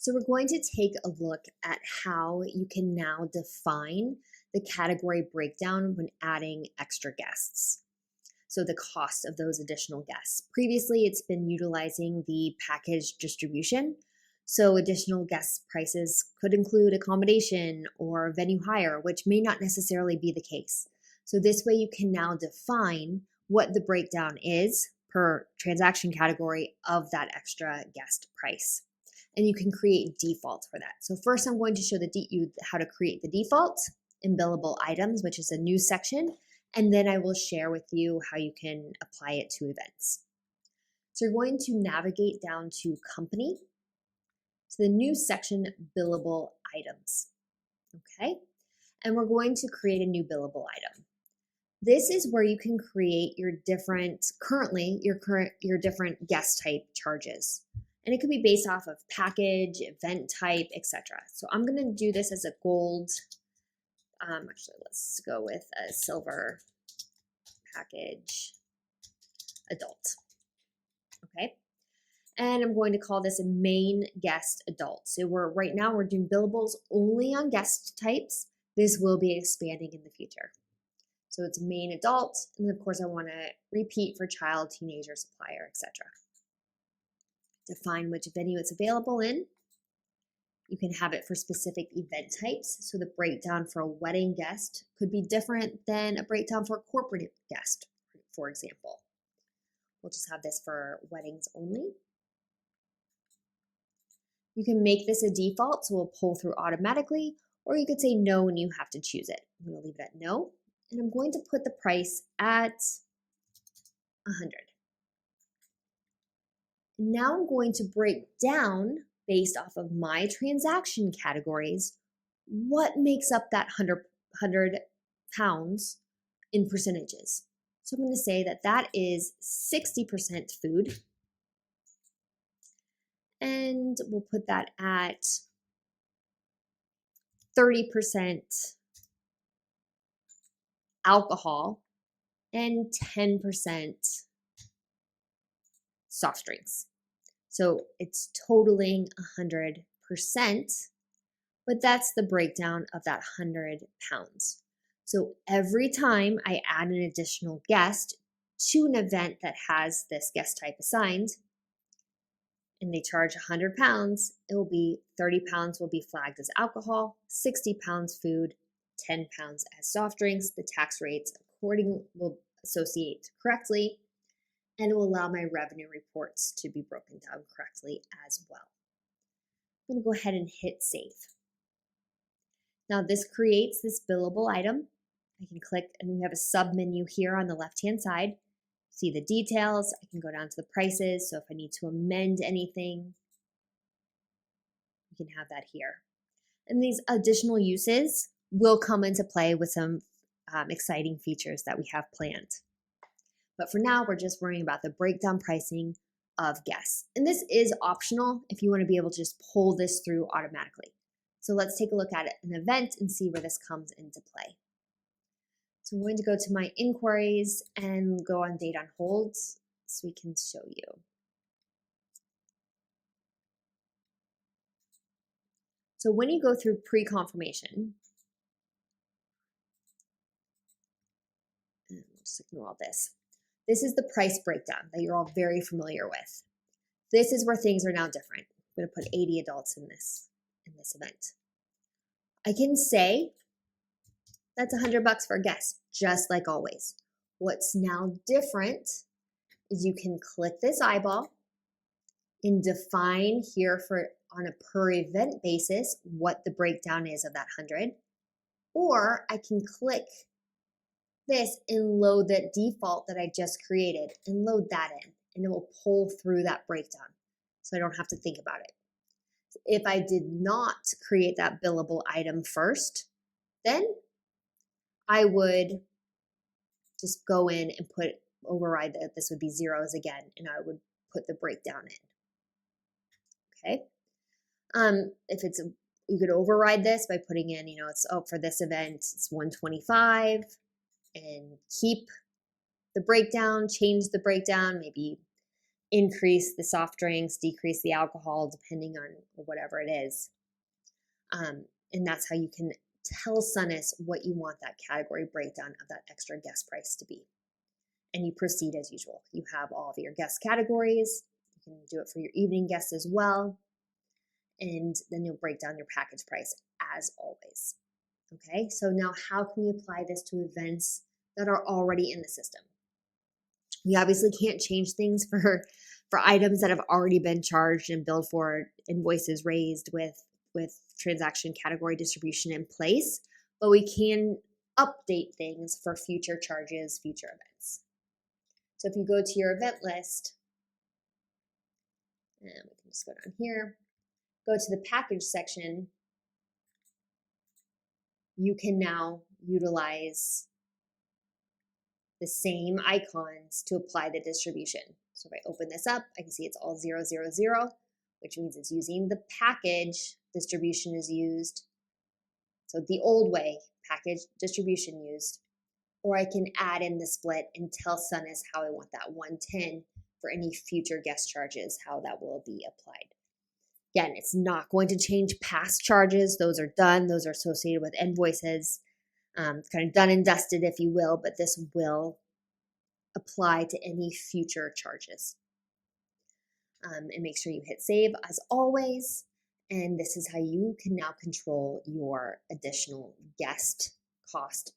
So we're going to take a look at how you can now define the category breakdown when adding extra guests. So the cost of those additional guests. Previously, it's been utilizing the package distribution. So additional guest prices could include accommodation or venue hire, which may not necessarily be the case. So this way you can now define what the breakdown is per transaction category of that extra guest price. And you can create defaults for that. So first I'm going to show you how to create the default in billable items, which is a new section. And then I will share with you how you can apply it to events. So you're going to navigate down to company, to the new section, billable items. Okay. And we're going to create a new billable item. This is where you can create your different guest type charges. And it could be based off of package, event type, etc. So I'm going to do this as a gold. Actually, let's go with a silver package adult. Okay. And I'm going to call this a main guest adult. So right now we're doing billables only on guest types. This will be expanding in the future. So it's main adult, and then of course I want to repeat for child, teenager, supplier, etc. Define which venue it's available in. You can have it for specific event types. So the breakdown for a wedding guest could be different than a breakdown for a corporate guest, for example. We'll just have this for weddings only. You can make this a default, so we'll pull through automatically, or you could say no and you have to choose it. I'm going to leave it at no, and I'm going to put the price at 100. Now I'm going to break down, based off of my transaction categories, what makes up that 100 pounds in percentages. So I'm going to say that that is 60% food. And we'll put that at 30% alcohol and 10% soft drinks. So it's totaling 100%, but that's the breakdown of that 100 pounds. So every time I add an additional guest to an event that has this guest type assigned, and they charge 100 pounds, it will be 30 pounds will be flagged as alcohol, 60 pounds food, 10 pounds as soft drinks. The tax rates accordingly will associate correctly, and it will allow my revenue reports to be broken down correctly as well. I'm going to go ahead and hit save. Now this creates this billable item. I can click, and we have a sub menu here on the left-hand side. See the details. I can go down to the prices. So if I need to amend anything, we can have that here. And these additional uses will come into play with some exciting features that we have planned. But for now, we're just worrying about the breakdown pricing of guests. And this is optional if you want to be able to just pull this through automatically. So let's take a look at an event and see where this comes into play. So I'm going to go to my inquiries and go on date on holds so we can show you. So when you go through pre-confirmation, and we'll just ignore all this. This is the price breakdown that you're all very familiar with. This is where things are now different. I'm going to put 80 adults in this event. I can say that's $100 for a guest, just like always. What's now different is you can click this eyeball and define here on a per event basis what the breakdown is of that 100. Or I can click this and load that default that I just created and load that in, and it will pull through that breakdown so I don't have to think about it. If I did not create that billable item first, then I would just go in and override that. This would be zeros again, and I would put the breakdown in. Okay. You could override this by putting in, it's for this event, it's 125, and keep the breakdown, change the breakdown, maybe increase the soft drinks, decrease the alcohol, depending on whatever it is. And that's how you can tell Sunnis what you want that category breakdown of that extra guest price to be. And you proceed as usual. You have all of your guest categories. You can do it for your evening guests as well. And then you'll break down your package price as always. Okay, so now how can we apply this to events that are already in the system? We obviously can't change things for items that have already been charged and billed for, invoices raised with transaction category distribution in place, but we can update things for future charges, future events. So if you go to your event list, and we can just go down here, go to the package section, you can now utilize the same icons to apply the distribution. So if I open this up, I can see it's all 000, which means it's using the package distribution is used. So the old way, package distribution used. Or I can add in the split and tell Sunnis how I want that 110 for any future guest charges, how that will be applied. Again, it's not going to change past charges. Those are done. Those are associated with invoices. It's kind of done and dusted, if you will, but this will apply to any future charges. And make sure you hit save as always. And this is how you can now control your additional guest cost